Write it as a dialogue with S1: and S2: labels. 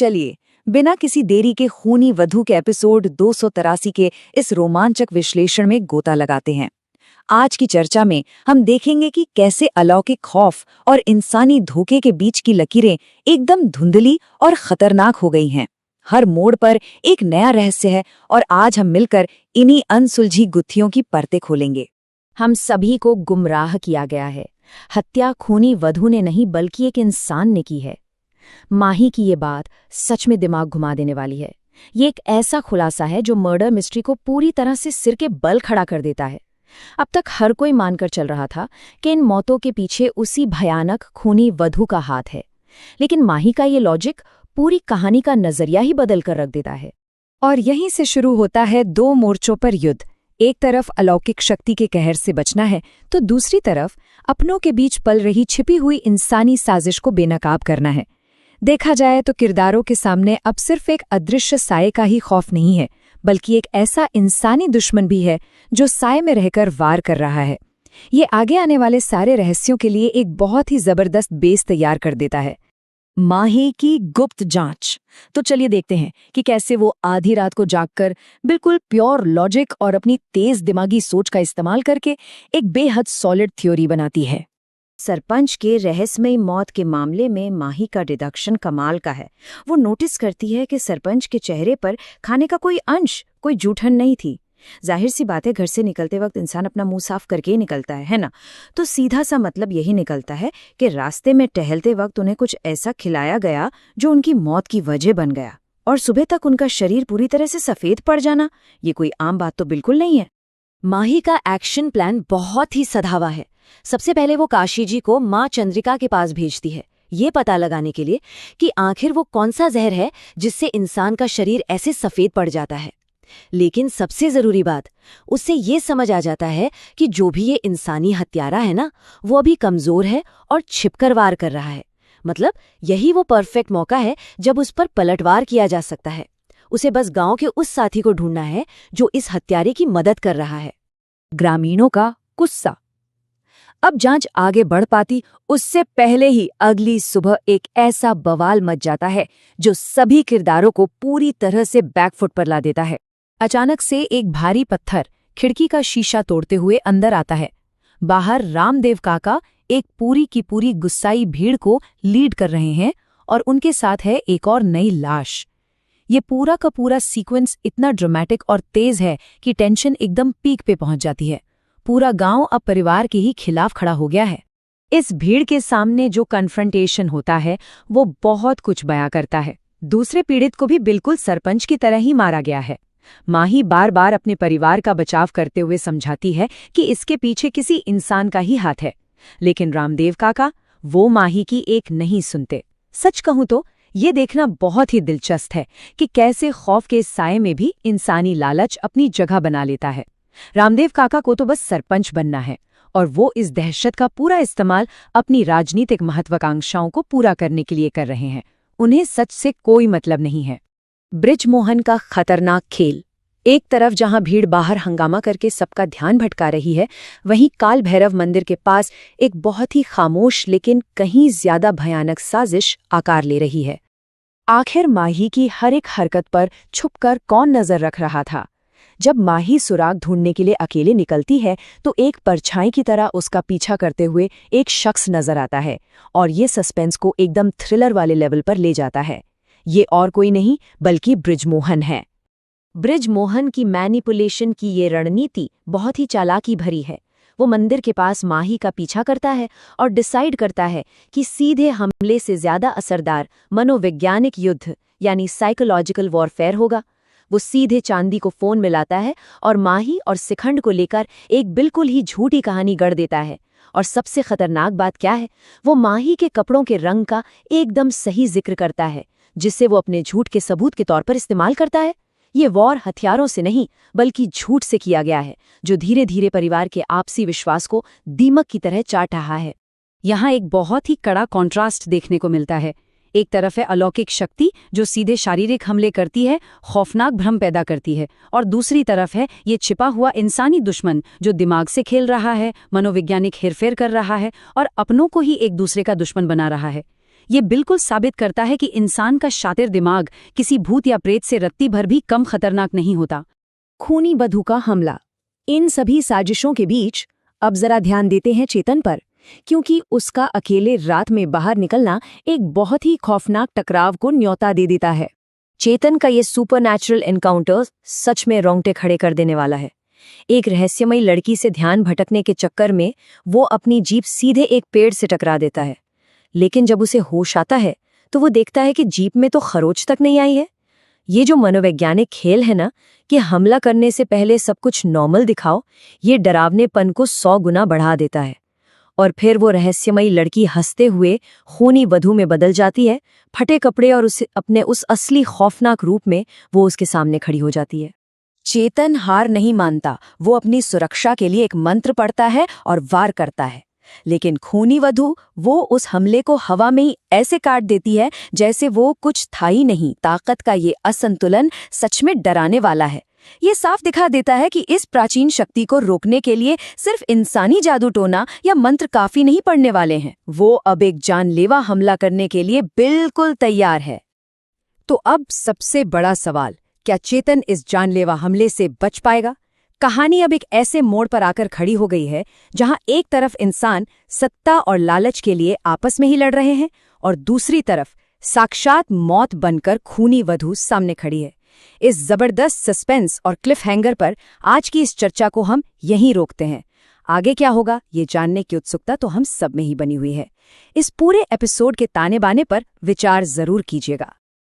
S1: चलिए बिना किसी देरी के खूनी वधू के एपिसोड 283 के इस रोमांचक विश्लेषण में गोता लगाते हैं। आज की चर्चा में हम देखेंगे कि कैसे अलौकिक खौफ और इंसानी धोखे के बीच की लकीरें एकदम धुंधली और खतरनाक हो गई हैं। हर मोड़ पर एक नया रहस्य है और आज हम मिलकर इन्हीं अनसुलझी गुत्थियों की परतें खोलेंगे।
S2: हम सभी को गुमराह किया गया है। हत्या खूनी वधू ने नहीं बल्कि एक इंसान ने की है। माही की ये बात सच में दिमाग घुमा देने वाली है। ये एक ऐसा खुलासा है जो मर्डर मिस्ट्री को पूरी तरह से सिर के बल खड़ा कर देता है। अब तक हर कोई मानकर चल रहा था कि इन मौतों के पीछे उसी भयानक खूनी वधू का हाथ है, लेकिन माही का ये लॉजिक पूरी कहानी का नजरिया ही बदल कर रख देता है।
S1: और यहीं से शुरू होता है दो मोर्चों पर युद्ध। एक तरफ अलौकिक शक्ति के कहर से बचना है तो दूसरी तरफ अपनों के बीच पल रही छिपी हुई इंसानी साजिश को बेनकाब करना है। देखा जाए तो किरदारों के सामने अब सिर्फ एक अदृश्य साये का ही खौफ नहीं है, बल्कि एक ऐसा इंसानी दुश्मन भी है जो साये में रहकर वार कर रहा है। ये आगे आने वाले सारे रहस्यों के लिए एक बहुत ही जबरदस्त बेस तैयार कर देता है। माही की गुप्त जांच। तो चलिए देखते हैं कि कैसे वो आधी रात को जागकर बिल्कुल प्योर लॉजिक और अपनी तेज दिमागी सोच का इस्तेमाल करके एक बेहद सॉलिड थ्योरी बनाती है।
S2: सरपंच के रहस्यमयी मौत के मामले में माही का डिडक्शन कमाल का है। वो नोटिस करती है कि सरपंच के चेहरे पर खाने का कोई अंश, कोई जूठन नहीं थी। जाहिर सी बात है, घर से निकलते वक्त इंसान अपना मुंह साफ करके ही निकलता है ना? तो सीधा सा मतलब यही निकलता है कि रास्ते में टहलते वक्त उन्हें कुछ ऐसा खिलाया गया जो उनकी मौत की वजह बन गया, और सुबह तक उनका शरीर पूरी तरह से सफेद पड़ जाना, ये कोई आम बात तो बिल्कुल नहीं है।
S3: माही का एक्शन प्लान बहुत ही सधावा है। सबसे पहले वो काशी जी को माँ चंद्रिका के पास भेजती है, ये पता लगाने के लिए कि आखिर वो कौन सा जहर है जिससे इंसान का शरीर ऐसे सफेद पड़ जाता है। लेकिन सबसे जरूरी बात, उससे ये समझ आ जाता है कि जो भी ये इंसानी हत्यारा है ना, वो अभी कमजोर है और छिपकर वार कर रहा है। मतलब यही वो परफेक्ट मौका है जब उस पर पलटवार किया जा सकता है। उसे बस गांव के उस साथी को ढूंढना है जो इस हत्यारे की मदद कर रहा है।
S1: ग्रामीणों का गुस्सा। अब जांच आगे बढ़ पाती उससे पहले ही अगली सुबह एक ऐसा बवाल मच जाता है जो सभी किरदारों को पूरी तरह से बैकफुट पर ला देता है। अचानक से एक भारी पत्थर खिड़की का शीशा तोड़ते हुए अंदर आता है। बाहर रामदेव काका एक पूरी की पूरी गुस्साई भीड़ को लीड कर रहे हैं और उनके साथ है एक और नई लाश। ये पूरा का पूरा सीक्वेंस इतना ड्रामेटिक और तेज है कि टेंशन एकदम पीक पे पहुंच जाती है। पूरा गांव अब परिवार के ही खिलाफ खड़ा हो गया है। इस भीड़ के सामने जो कन्फ्रंटेशन होता है वो बहुत कुछ बयां करता है। दूसरे पीड़ित को भी बिल्कुल सरपंच की तरह ही मारा गया है। माही बार बार अपने परिवार का बचाव करते हुए समझाती है कि इसके पीछे किसी इंसान का ही हाथ है, लेकिन रामदेव काका वो माही की एक नहीं सुनते। सच कहूं तो ये देखना बहुत ही दिलचस्प है कि कैसे खौफ के साये में भी इंसानी लालच अपनी जगह बना लेता है। रामदेव काका को तो बस सरपंच बनना है और वो इस दहशत का पूरा इस्तेमाल अपनी राजनीतिक महत्वाकांक्षाओं को पूरा करने के लिए कर रहे हैं। उन्हें सच से कोई मतलब नहीं है। बृजमोहन का खतरनाक खेल। एक तरफ जहां भीड़ बाहर हंगामा करके सबका ध्यान भटका रही है, वहीं काल भैरव मंदिर के पास एक बहुत ही खामोश लेकिन कहीं ज्यादा भयानक साजिश आकार ले रही है। आखिर माही की हर एक हरकत पर छुपकर कौन नजर रख रहा था? जब माही सुराग ढूंढने के लिए अकेले निकलती है तो एक परछाई की तरह उसका पीछा करते हुए एक शख्स नजर आता है और ये सस्पेंस को एकदम थ्रिलर वाले लेवल पर ले जाता है। ये और कोई नहीं बल्कि बृजमोहन है। बृजमोहन की मैनिपुलेशन की ये रणनीति बहुत ही चालाकी भरी है। वो मंदिर के पास माही का पीछा करता है और डिसाइड करता है कि सीधे हमले से ज्यादा असरदार मनोवैज्ञानिक युद्ध यानी साइकोलॉजिकल वॉरफेयर होगा। वो सीधे चांदी को फोन मिलाता है और माही और शिखंड को लेकर एक बिल्कुल ही झूठी कहानी गढ़ देता है। और सबसे खतरनाक बात क्या है, वो माही के कपड़ों के रंग का एकदम सही जिक्र करता है, जिससे वो अपने झूठ के सबूत के तौर पर इस्तेमाल करता है। ये वॉर हथियारों से नहीं बल्कि झूठ से किया गया है, जो धीरे धीरे परिवार के आपसी विश्वास को दीमक की तरह चाट रहा है। यहाँ एक बहुत ही कड़ा कॉन्ट्रास्ट देखने को मिलता है। एक तरफ है अलौकिक शक्ति जो सीधे शारीरिक हमले करती है, खौफनाक भ्रम पैदा करती है, और दूसरी तरफ है ये छिपा हुआ इंसानी दुश्मन जो दिमाग से खेल रहा है, मनोवैज्ञानिक हेरफेर कर रहा है और अपनों को ही एक दूसरे का दुश्मन बना रहा है। ये बिल्कुल साबित करता है कि इंसान का शातिर दिमाग किसी भूत या प्रेत से रत्ती भर भी कम खतरनाक नहीं होता। खूनी वधू का हमला। इन सभी साजिशों के बीच अब जरा ध्यान देते हैं चेतन पर, क्योंकि उसका अकेले रात में बाहर निकलना एक बहुत ही खौफनाक टकराव को न्योता दे देता है। चेतन का ये सुपरनैचुरल एनकाउंटर सच में रोंगटे खड़े कर देने वाला है। एक रहस्यमयी लड़की से ध्यान भटकने के चक्कर में वो अपनी जीप सीधे एक पेड़ से टकरा देता है, लेकिन जब उसे होश आता है तो वो देखता है कि जीप में तो खरोच तक नहीं आई है। ये जो मनोवैज्ञानिक खेल है ना, कि हमला करने से पहले सब कुछ नॉर्मल दिखाओ, ये डरावनेपन को 100 गुना बढ़ा देता है। और फिर वो रहस्यमयी लड़की हंसते हुए खूनी वधू में बदल जाती है। फटे कपड़े और उसे अपने उस असली खौफनाक रूप में वो उसके सामने खड़ी हो जाती है। चेतन हार नहीं मानता। वो अपनी सुरक्षा के लिए एक मंत्र पढ़ता है और वार करता है, लेकिन खूनी वधू वो उस हमले को हवा में ही ऐसे काट देती है जैसे वो कुछ था ही नहीं। ताकत का ये असंतुलन सच में डराने वाला है। ये साफ दिखा देता है कि इस प्राचीन शक्ति को रोकने के लिए सिर्फ इंसानी जादू टोना या मंत्र काफी नहीं पड़ने वाले हैं। वो अब एक जानलेवा हमला करने के लिए बिल्कुल तैयार है। तो अब सबसे बड़ा सवाल, क्या चेतन इस जानलेवा हमले से बच पाएगा? कहानी अब एक ऐसे मोड़ पर आकर खड़ी हो गई है जहां एक तरफ इंसान सत्ता और लालच के लिए आपस में ही लड़ रहे हैं और दूसरी तरफ साक्षात मौत बनकर खूनी वधू सामने खड़ी है। इस जबरदस्त सस्पेंस और क्लिफ हैंगर पर आज की इस चर्चा को हम यहीं रोकते हैं। आगे क्या होगा ये जानने की उत्सुकता तो हम सब में ही बनी हुई है। इस पूरे एपिसोड के ताने बाने पर विचार जरूर कीजिएगा।